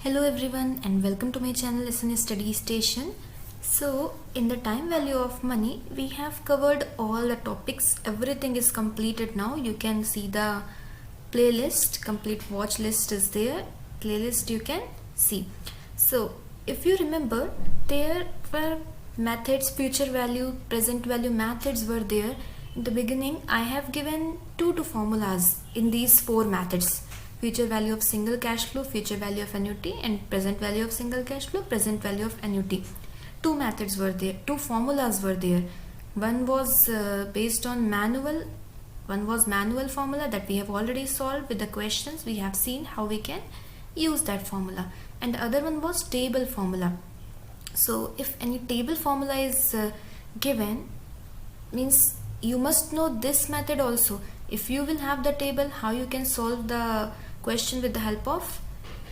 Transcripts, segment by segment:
Hello everyone and welcome to my channel SN Study Station. So in the time value of money we have covered all the topics. Everything is completed now. You can see the playlist, complete watch list is there. Playlist you can see. So if you remember, there were methods, future value, present value methods were there. In the beginning I have given two formulas in these four methods: future value of single cash flow, future value of annuity, and present value of single cash flow, present value of annuity. Two methods were there, two formulas were there. One was based on manual, one was manual formula that we have already solved with the questions. We have seen how we can use that formula, and the other one was table formula. So if any table formula is given, means you must know this method also. If you will have the table, how you can solve the question with the help of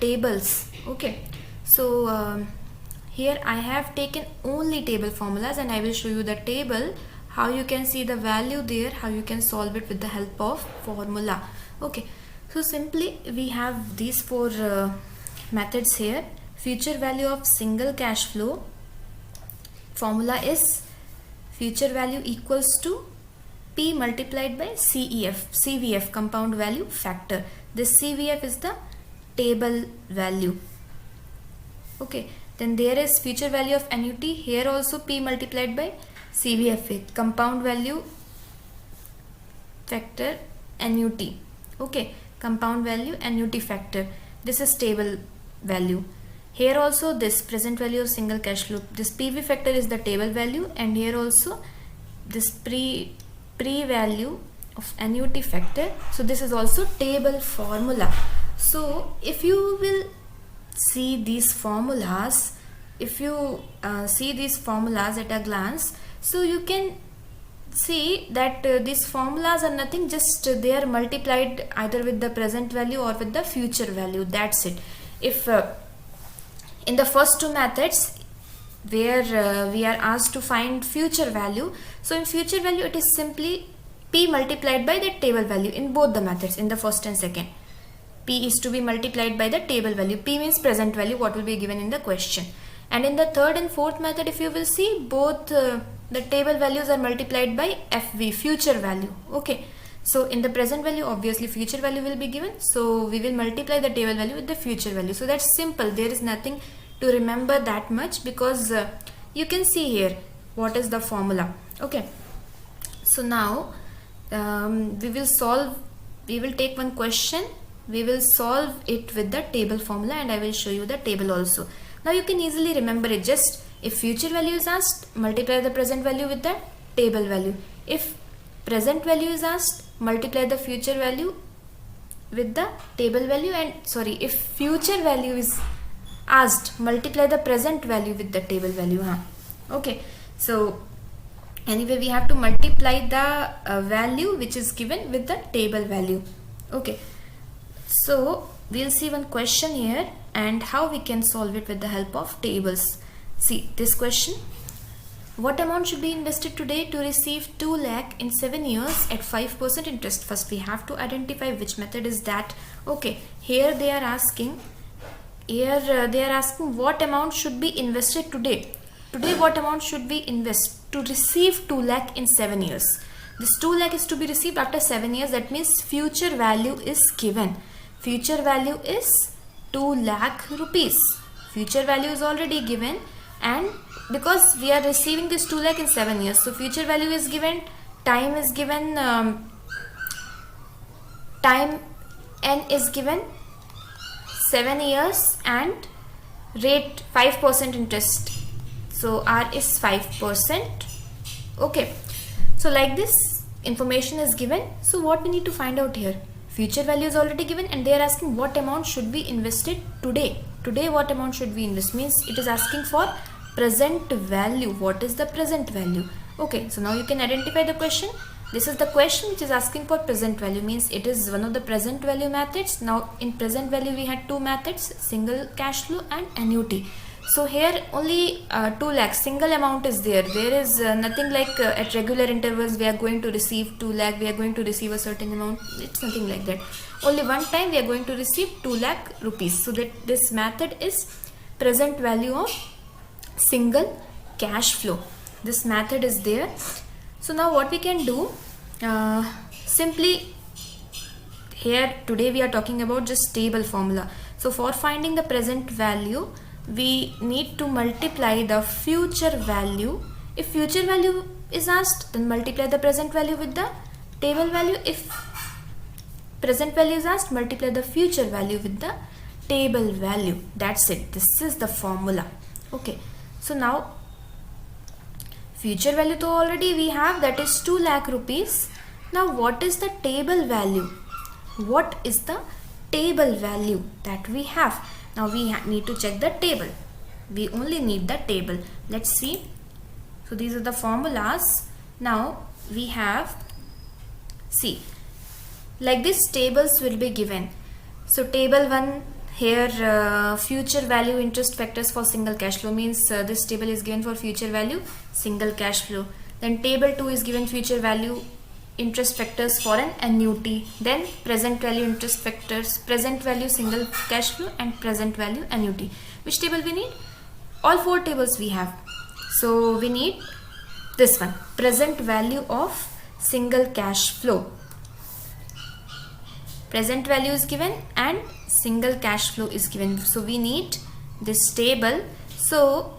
tables. Okay, so here I have taken only table formulas and I will show you the table, how you can see the value there, how you can solve it with the help of formula. Okay, so simply we have these four methods here. Future value of single cash flow, formula is future value equals to P multiplied by CVF, compound value factor. This CVF is the table value. Okay, then there is future value of annuity. Here also P multiplied by CVF, compound value factor annuity. Okay, compound value annuity factor. This is table value. Here also this present value of single cash flow. This PV factor is the table value, and here also this pre-value of annuity factor. So this is also table formula. So if you will see these formulas, if you see these formulas at a glance, so you can see that these formulas are nothing, just they are multiplied either with the present value or with the future value. That's it. If in the first two methods where we are asked to find future value, so in future value it is simply P multiplied by the table value in both the methods, in the first and second. P is to be multiplied by the table value. P means present value, what will be given in the question. And in the third and fourth method, if you will see, both the table values are multiplied by FV, future value. Okay, so in the present value obviously future value will be given, so we will multiply the table value with the future value. So that's simple. There is nothing to remember that much, because you can see here what is the formula. Okay, so now we will take one question, we will solve it with the table formula, and I will show you the table also. Now you can easily remember it. Just if future value is asked, multiply the present value with the table value. If present value is asked, multiply the future value with the table value, and if future value is asked, multiply the present value with the table value. Okay, so anyway we have to multiply the value which is given with the table value. Okay, so we'll see one question here and how we can solve it with the help of tables. See this question: what amount should be invested today to receive 2 lakh in 7 years at 5% interest? First we have to identify which method is that. Okay, here they are asking, what amount should be invested today. Today what amount should we invest to receive 2 lakh in 7 years? This 2 lakh is to be received after 7 years. That means future value is given. Future value is 2 lakh rupees. Future value is already given, and because we are receiving this 2 lakh in 7 years, so future value is given, time is given, time n is given, 7 years, and rate 5% interest. So R is 5%. Okay, so like this information is given. So what we need to find out here? Future value is already given, and they are asking what amount should be invested today. Today what amount should we invest? Means it is asking for present value. What is the present value? Okay, so now you can identify the question. This is the question which is asking for present value, means it is one of the present value methods. Now in present value we had two methods, single cash flow and annuity. So here only 2 lakhs single amount is there. There is nothing like at regular intervals we are going to receive 2 lakh, we are going to receive a certain amount. It's nothing like that. Only one time we are going to receive 2 lakh rupees. So that this method is present value of single cash flow. This method is there. So now what we can do, simply here today we are talking about just table formula. So for finding the present value, we need to multiply the future value. If future value is asked, then multiply the present value with the table value. If present value is asked, multiply the future value with the table value. That's it. This is the formula. Okay. So now future value to already we have, that is 2 lakh rupees. Now what is the table value? What is the table value that we have? Now we need to check the table. We only need the table. Let's see. So these are the formulas. Now we have, see, like this tables will be given. So table 1 here, future value interest factors for single cash flow, means this table is given for future value single cash flow. Then table 2 is given future value interest factors for an annuity. Then present value interest factors, present value single cash flow and present value annuity. Which table we need? All 4 tables we have. So we need this one, present value of single cash flow. Present value is given and single cash flow is given. So we need this table. So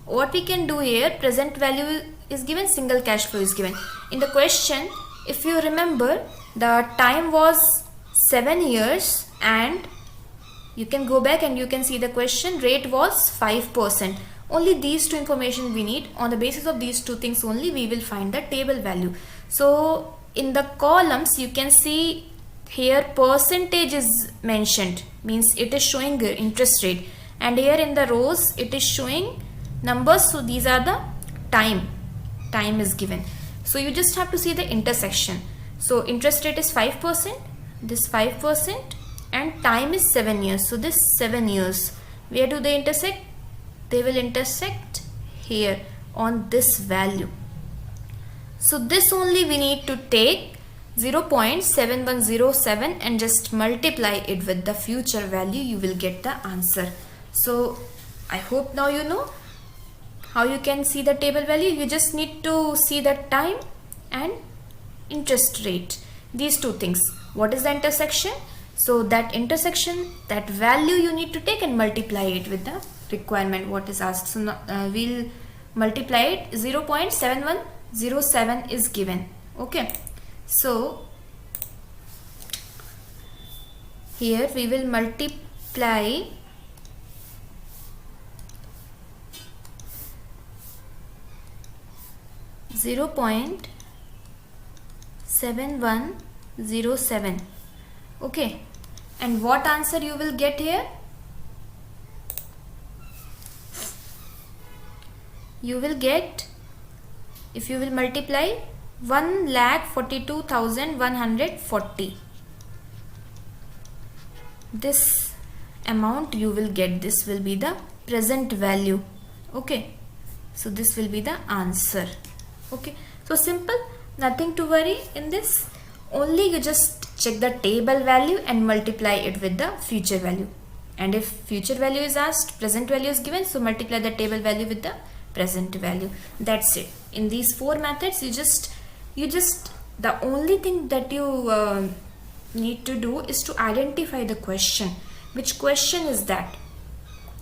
what we can do here, present value is given, single cash flow is given. In the question, if you remember, the time was 7 years and you can go back and you can see the question, rate was 5%. Only these two information we need. On the basis of these two things only we will find the table value. So in the columns you can see here percentage is mentioned, means it is showing the interest rate, and here in the rows it is showing numbers. So these are the time is given. So you just have to see the intersection. So interest rate is 5%, this 5%, and time is 7 years. So this 7 years, where do they intersect? They will intersect here on this value. So this only we need to take 0.7107 and just multiply it with the future value. You will get the answer. So I hope now you know how you can see the table value. You just need to see the time and interest rate, these two things. What is the intersection? So that intersection, that value you need to take and multiply it with the requirement what is asked. So we'll multiply it. 0.7107 is given. Okay, so here we will multiply 0.7107. Okay, and what answer you will get here? You will get, if you will multiply 1,42,140, this amount you will get. This will be the present value. Okay, so this will be the answer. Okay, so simple, nothing to worry in this. Only you just check the table value and multiply it with the future value. And if future value is asked, present value is given, so multiply the table value with the present value. That's it. In these 4 methods, you just the only thing that you need to do is to identify the question. Which question is that?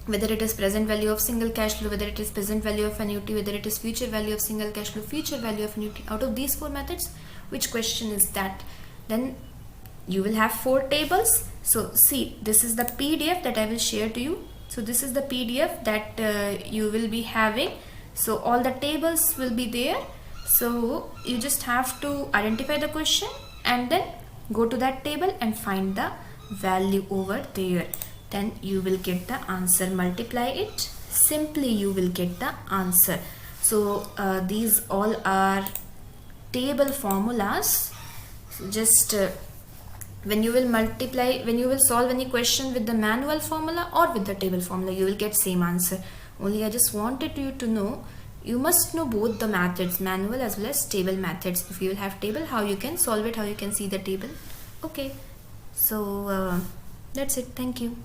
Whether it is present value of single cash flow, whether it is present value of annuity, whether it is future value of single cash flow, future value of annuity. Out of these 4 methods, which question is that? Then you will have 4 tables. So see, this is the PDF that I will share to you. So this is the PDF that you will be having. So all the tables will be there. So you just have to identify the question and then go to that table and find the value over there. Then you will get the answer. Multiply it. Simply you will get the answer. So these all are table formulas. So just when you will multiply, when you will solve any question with the manual formula or with the table formula, you will get same answer. Only I just wanted you to know, you must know both the methods, manual as well as table methods. If you will have table, how you can solve it, how you can see the table. Okay, so that's it. Thank you.